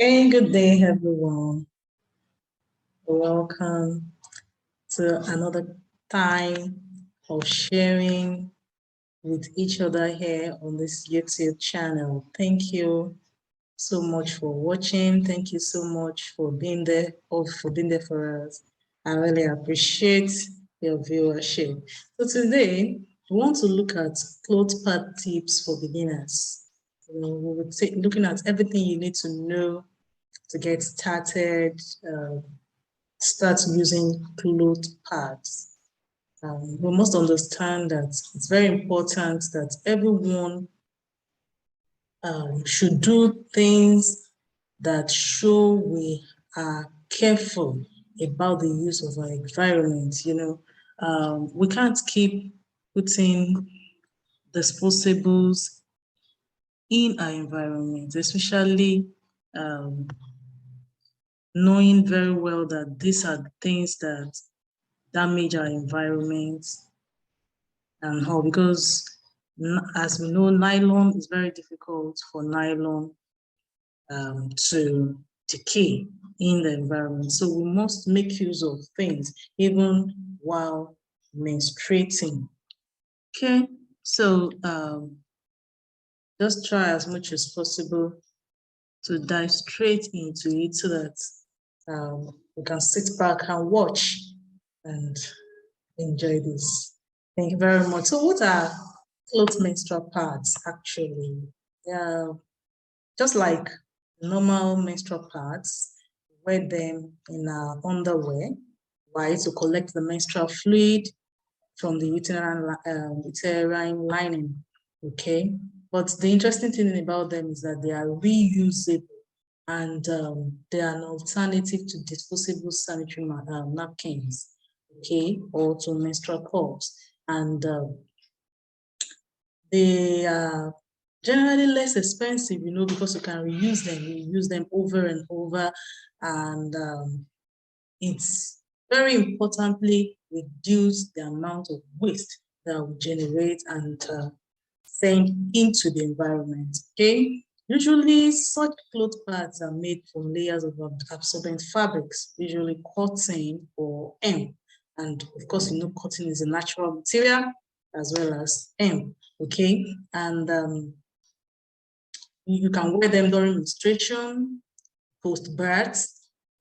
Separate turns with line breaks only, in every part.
Okay, good day, everyone. Welcome to another time of sharing with each other here on this YouTube channel. Thank you so much for watching. Thank you so much for being there or for being there for us. I really appreciate your viewership. So today, we want to look at clothes pad tips for beginners. We will take looking at everything you need to know to get started, start using cloth pads. We must understand that it's very important that everyone should do things that show we are careful about the use of our environment. We can't keep putting disposables in our environment, especially knowing very well that these are things that damage our environment and how, because as we know, nylon is very difficult for nylon to decay in the environment. So we must make use of things even while menstruating. Okay, so just try as much as possible to dive straight into it so that we can sit back and watch and enjoy this. Thank you very much. So what are cloth menstrual pads actually? Just like normal menstrual pads, wear them in our underwear, right, to collect the menstrual fluid from the uterine lining, okay? But the interesting thing about them is that they are reusable and they are an alternative to disposable sanitary napkins, okay, or to menstrual cups. And they are generally less expensive, because you can reuse them. You use them over and over, and it's very importantly reduce the amount of waste that we generate and send into the environment. Okay. Usually, such cloth pads are made from layers of absorbent fabrics, usually cotton or hemp. And of course, cotton is a natural material as well as hemp. Okay, and you can wear them during menstruation, post-birth,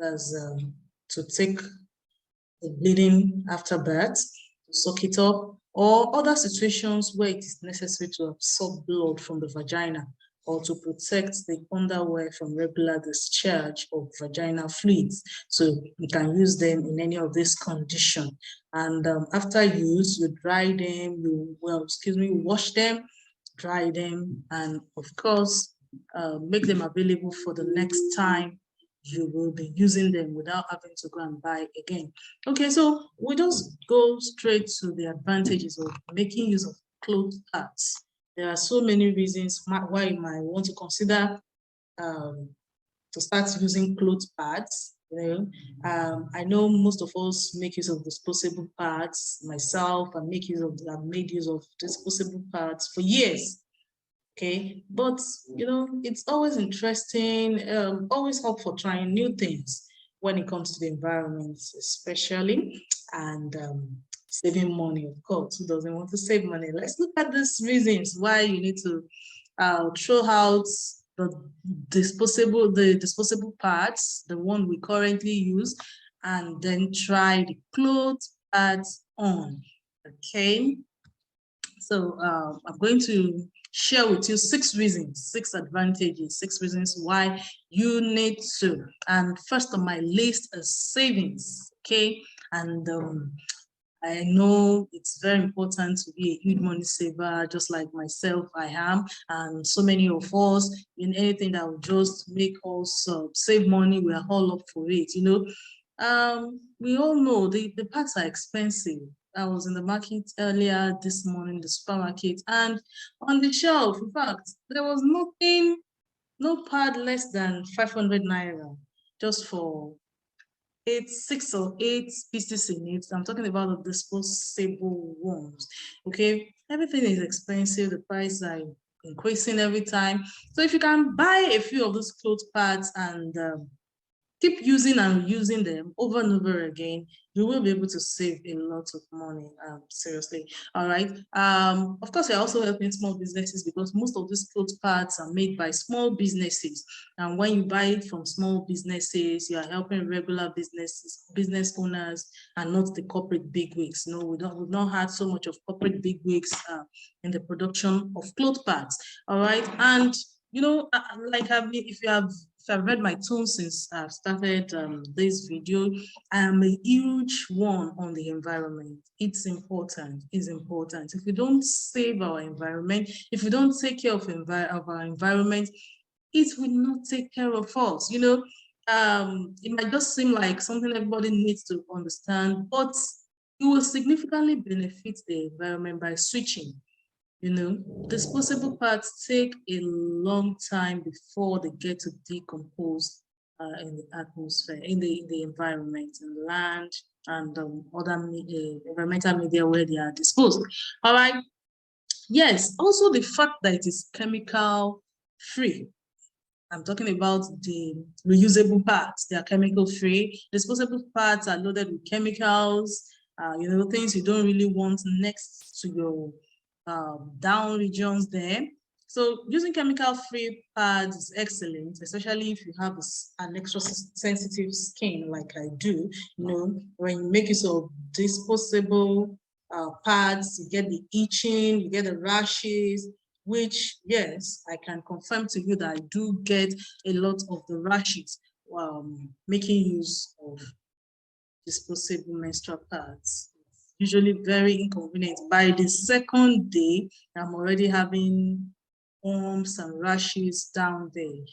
as to take the bleeding after birth, to suck it up, or other situations where it is necessary to absorb blood from the vagina or to protect the underwear from regular discharge of vaginal fluids. So you can use them in any of these conditions. And after use, you dry them, wash them, dry them, and of course, make them available for the next time you will be using them without having to go and buy again. Okay, so we just go straight to the advantages of making use of cloth pads. There are so many reasons why you might want to consider to start using cloth pads. I know most of us make use of disposable pads. Myself, I've made use of disposable pads for years. Okay, but it's always interesting, always up for trying new things when it comes to the environment, especially, and saving money, of course. Who doesn't want to save money? Let's look at these reasons why you need to throw out the disposable parts, the one we currently use, and then try the cloth pads on. Okay, so I'm going to share with you 6 reasons, 6 advantages, 6 reasons why you need to. And first on my list is savings, okay? And I know it's very important to be a huge money saver, just like myself, I am, and so many of us, in anything that will just make us save money, we are all up for it, we all know the parts are expensive. I was in the market earlier this morning, the supermarket, and on the shelf, in fact, there was no pad less than 500 naira, just for 6 or 8 pieces in it. I'm talking about the disposable ones. Okay, everything is expensive. The price are increasing every time. So if you can buy a few of those clothes pads and keep using and reusing them over and over again, you will be able to save a lot of money, seriously. All right. Of course, we're also helping small businesses because most of these clothes parts are made by small businesses. And when you buy it from small businesses, you are helping regular business owners, and not the corporate bigwigs. No, we've not had so much of corporate bigwigs in the production of clothes parts. All right. And like if I've read my tone since I've started this video, I am a huge one on the environment. It's important. It's important. If we don't save our environment, if we don't take care of our environment, it will not take care of us. It might just seem like something everybody needs to understand, but it will significantly benefit the environment by switching. Disposable parts take a long time before they get to decompose in the atmosphere, in the environment, in the land, and other environmental media where they are disposed. All right. Yes. Also, the fact that it is chemical free. I'm talking about the reusable parts. They are chemical free. Disposable parts are loaded with chemicals. Things you don't really want next to your down regions there. So using chemical-free pads is excellent, especially if you have an extra sensitive skin like I do. When you make use of disposable pads, you get the itching, you get the rashes, which, yes, I can confirm to you that I do get a lot of the rashes making use of disposable menstrual pads. Usually very inconvenient. By the second day, I'm already having bumps and rashes down there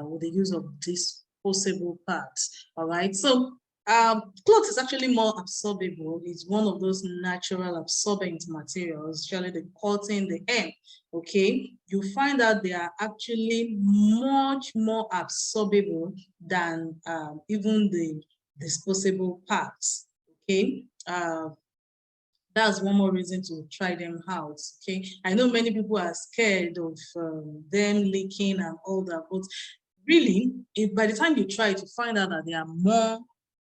with the use of disposable pads. All right. So cloth is actually more absorbable. It's one of those natural absorbent materials, especially the cotton, the hemp. Okay. You find that they are actually much more absorbable than even the disposable parts. Okay. That's one more reason to try them out. Okay, I know many people are scared of them leaking and all that, but really, by the time you try it, you find out that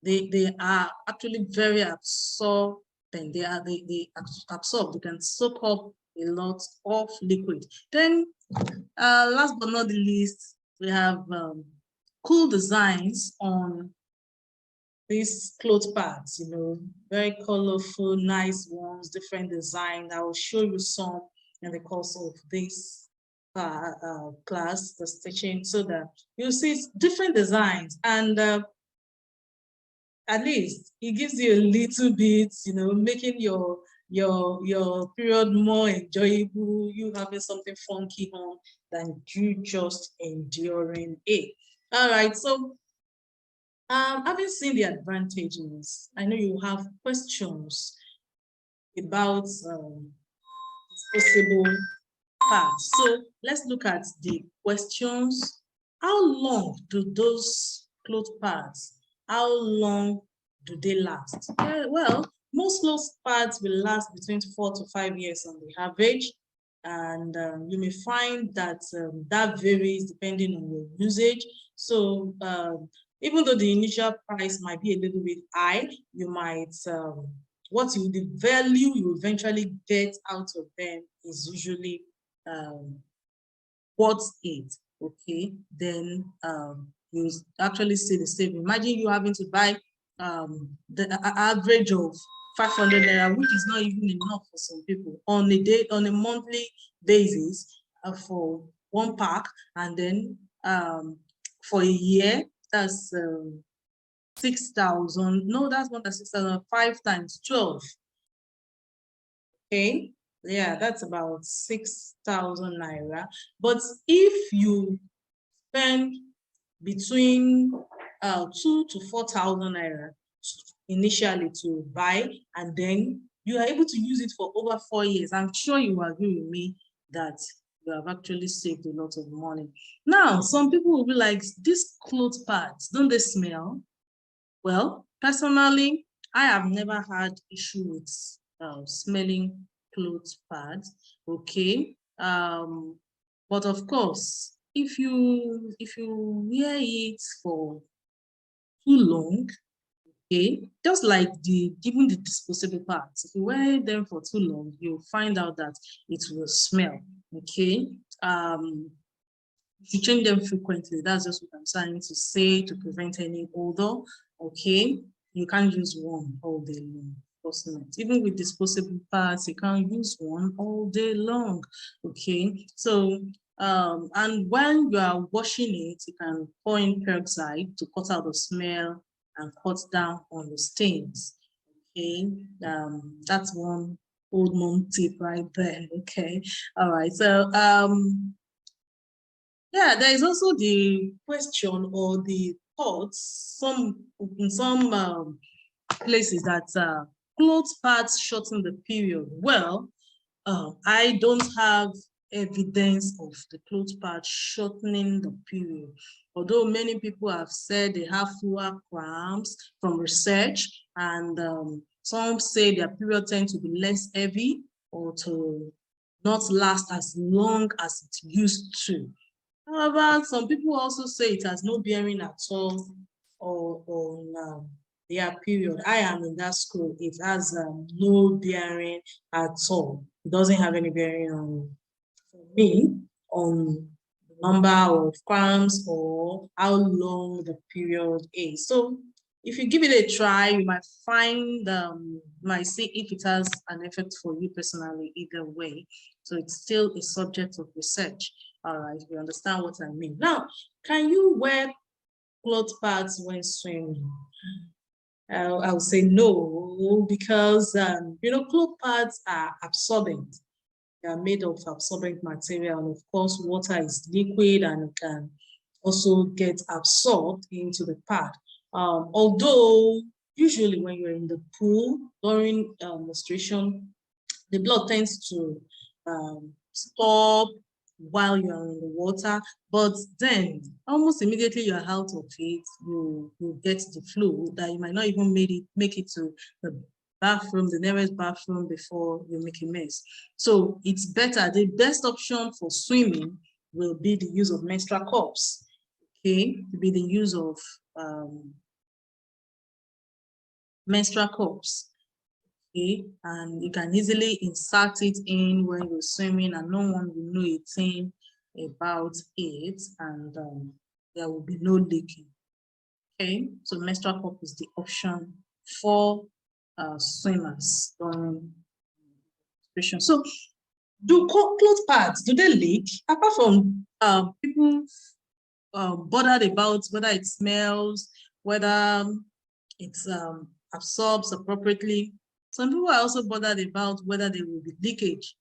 they are actually very absorbent. They absorb. They can soak up a lot of liquid. Then, last but not the least, we have cool designs on these cloth pads, very colorful, nice ones, different design. I will show you some in the course of this class, the stitching, so that you'll see different designs, and at least it gives you a little bit, making your period more enjoyable, you having something funky on than you just enduring it. All right, so having seen the advantages, I know you have questions about disposable parts. So let's look at the questions. How long do those cloth pads, how long do they last? Well, most cloth pads will last between 4 to 5 years on the average. And you may find that that varies depending on your usage. So even though the initial price might be a little bit high, you might, the value you eventually get out of them is usually worth it. Okay, then you actually see the saving. Imagine you having to buy the average of 500 naira, which is not even enough for some people on a monthly basis for one pack, and then for a year, that's 6,000. No, that's not the 6,000. 5 times 12. Okay, yeah, that's about 6,000 naira. But if you spend between 2,000 to 4,000 naira initially to buy, and then you are able to use it for over 4 years, I'm sure you will agree with me that you have actually saved a lot of money. Now, some people will be like, these clothes pads, don't they smell? Well, personally, I have never had issue with smelling clothes pads. Okay. But of course, if you wear it for too long, okay, just like even the disposable parts, if you wear them for too long, you'll find out that it will smell. Okay. You change them frequently. That's just what I'm trying to say, to prevent any odor. Okay. You can't use one all day long. Even with disposable parts, you can't use one all day long. Okay. So and when you are washing it, you can pour in peroxide to cut out the smell and cut down on the stains. Okay. That's one old mom tip right there. Okay. All right. So yeah, there is also the question or the thoughts, in some places that clothes parts shorten the period. Well, I don't have evidence of the clothes part shortening the period. Although many people have said they have fewer cramps from research, and some say their period tends to be less heavy or to not last as long as it used to. However, some people also say it has no bearing at all on their period. I am in that school. It has no bearing at all. It doesn't have any bearing on me, on the number of cramps or how long the period is. So if you give it a try, you might find, might see if it has an effect for you personally either way. So it's still a subject of research. All right, you understand what I mean. Now, can you wear cloth pads when swimming? I would say no, because cloth pads are absorbent. They are made of absorbent material, and of course, water is liquid and can also get absorbed into the pad. Although usually when you're in the pool during menstruation, the blood tends to stop while you're in the water, but then almost immediately you're out of it, you get the flu that you might not even make it to the bathroom, the nearest bathroom, before you make a mess. So it's better. The best option for swimming will be the use of menstrual cups. Okay, to be the use of menstrual cups. Okay, and you can easily insert it in when you're swimming, and no one will know a thing about it, and there will be no leaking. Okay, so menstrual cup is the option for swimmers during menstruation. So, do cloth pads, do they leak? Apart from people bothered about whether it smells, whether it absorbs appropriately, some people are also bothered about whether there will be leakage.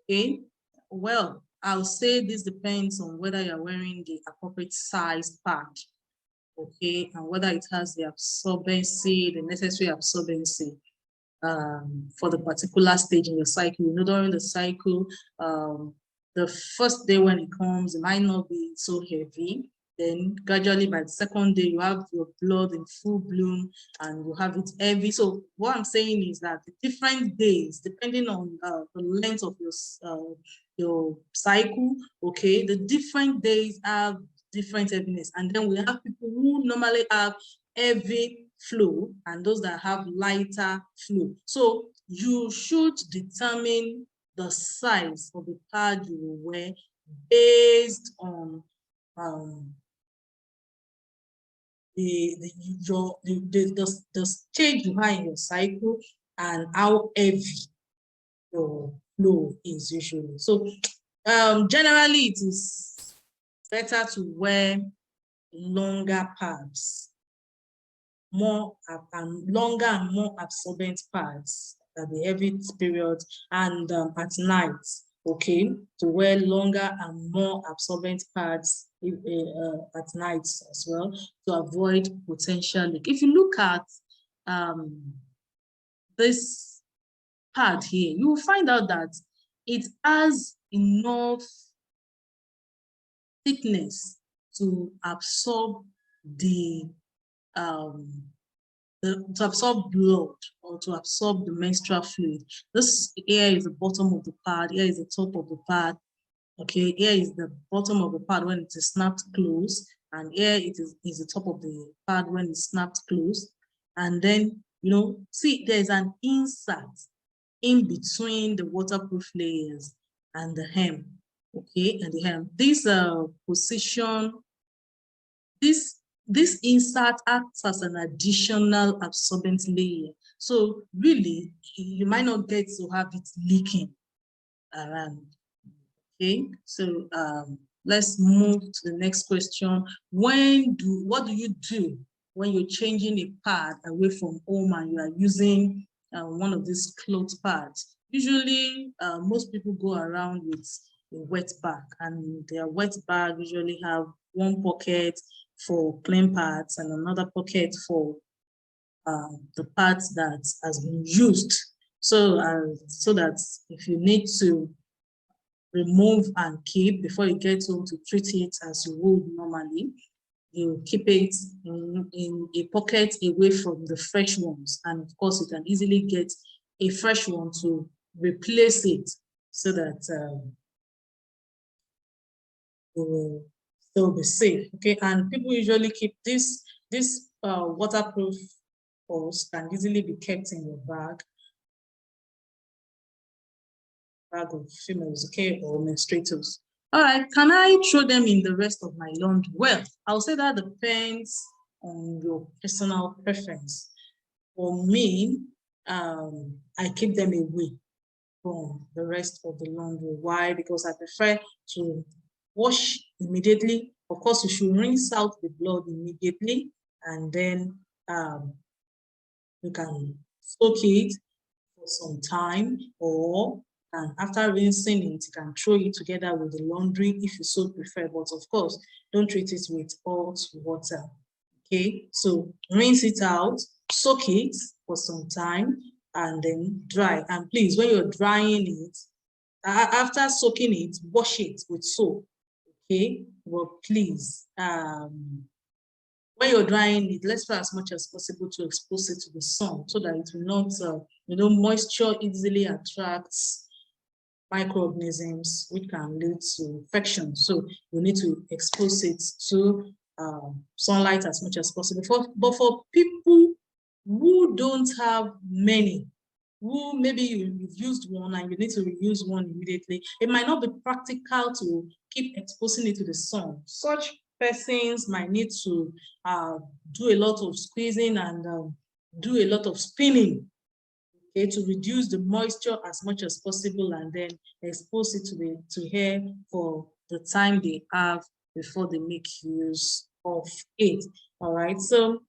Okay, well, I'll say this depends on whether you're wearing the appropriate size pad, okay, and whether it has the absorbency, the necessary absorbency for the particular stage in your cycle. During the cycle, the first day when it comes, it might not be so heavy. Then gradually by the second day, you have your blood in full bloom and you have it heavy. So what I'm saying is that the different days, depending on the length of your cycle, okay, the different days have different heaviness. And then we have people who normally have heavy flow and those that have lighter flow. So you should determine the size of the pad you will wear based on the stage you are in your cycle and how heavy your flow is usually. So generally it is better to wear longer pads, more and longer and more absorbent pads at the heavy period, and at night, okay, to wear longer and more absorbent pads at night as well, to avoid potential leak. If you look at this pad here, you will find out that it has enough thickness to absorb to absorb blood or to absorb the menstrual fluid. This here is the bottom of the pad, here is the top of the pad. Okay, here is the bottom of the pad when it is snapped closed, and here it is the top of the pad when it's snapped closed. And then, see, there's an insert in between the waterproof layers and the hem. Okay, and the hem. This position, this insert acts as an additional absorbent layer. So really, you might not get to have it leaking around. Okay, so let's move to the next question. What do you do when you're changing a pad away from home and you are using one of these cloth pads? Usually, most people go around with a wet bag, and their wet bag usually have one pocket for clean pads and another pocket for the pads that has been used. So that if you need to remove and keep before you get home to treat it as you would normally, you keep it in a pocket away from the fresh ones. And of course, you can easily get a fresh one to replace it so that you will still be safe. Okay, and people usually keep this waterproof hose can easily be kept in your bag of females, okay, or menstruators. All right, can I throw them in the rest of my laundry? Well, I'll say that depends on your personal preference. For me, I keep them away from the rest of the laundry. Why? Because I prefer to wash immediately. Of course, you should rinse out the blood immediately, and then you can soak it for some time, or and after rinsing it, you can throw it together with the laundry if you so prefer. But of course, don't treat it with hot water. Okay, so rinse it out, soak it for some time, and then dry. And please, when you're drying it, after soaking it, wash it with soap. Okay, well, please, when you're drying it, let's try as much as possible to expose it to the sun so that it will not, moisture easily attracts microorganisms which can lead to infection. So you need to expose it to sunlight as much as possible. But for people who don't have many, who maybe you've used one and you need to reuse one immediately, it might not be practical to keep exposing it to the sun. Such persons might need to do a lot of squeezing and do a lot of spinning, okay, to reduce the moisture as much as possible, and then expose it to air for the time they have before they make use of it. All right. So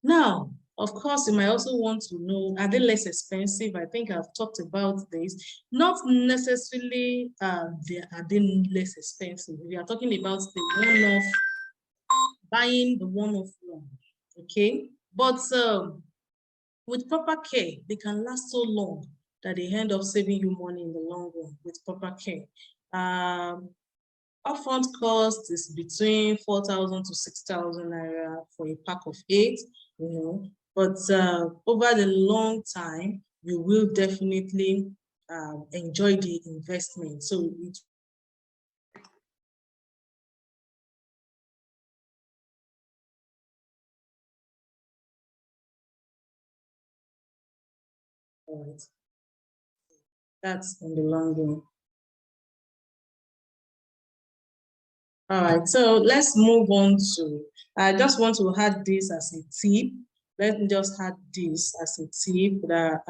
now, of course, you might also want to know, are they less expensive? I think I've talked about this. Not necessarily are they less expensive. We are talking about the one-off, buying the one-off one, okay? But with proper care, they can last so long that they end up saving you money in the long run with proper care. Upfront cost is between 4,000 to 6,000 naira for a pack of 8, but over the long time, you will definitely enjoy the investment. So that's in the long run. All right, so let's move on to, I just want to add this as a tip. Let me just add this as a tip that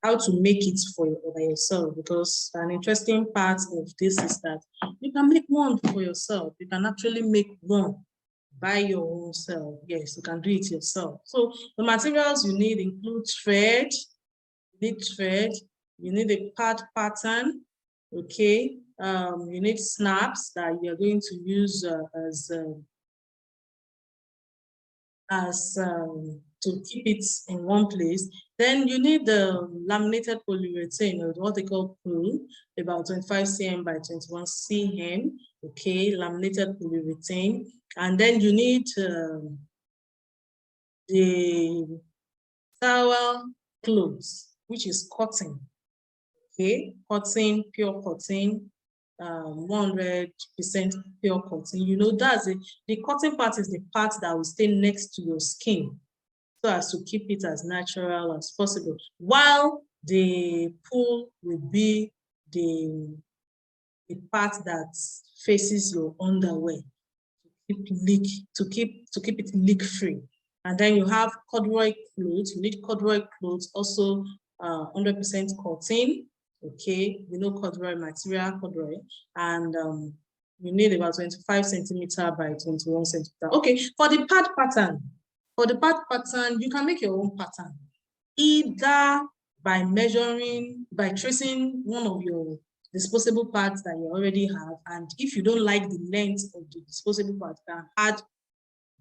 how to make it by yourself, because an interesting part of this is that you can make one for yourself. You can actually make one by your own self. Yes, you can do it yourself. So the materials you need include thread, you need a pad pattern, okay? You need snaps that you're going to use to keep it in one place. Then you need the laminated polyurethane, or what they call PU, about 25 cm by 21 cm, okay, laminated polyurethane. And then you need the towel clothes, which is cotton, Okay, cotton, pure cotton, 100% pure cotton. You know, that's it. The cotton part is the part that will stay next to your skin, so as to keep it as natural as possible. While the pool will be the part that faces your underwear to keep it leak free. And then you have corduroy clothes. You need corduroy clothes, also 100% cotton. Okay, you know corduroy material, corduroy, and you need about 25 centimeter by 21 centimeter. Okay, for the pad pattern, you can make your own pattern, either by measuring, by tracing one of your disposable parts that you already have, and if you don't like the length of the disposable part, you can add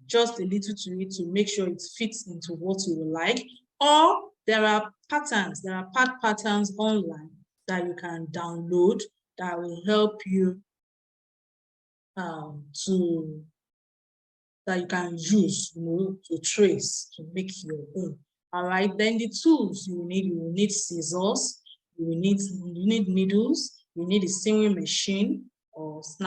just a little to it to make sure it fits into what you would like. Or there are patterns, there are pad patterns online that you can download that will help you that you can use, you know, to trace, to make your own. All right, then the tools you will need scissors, you need needles, you need a sewing machine or snap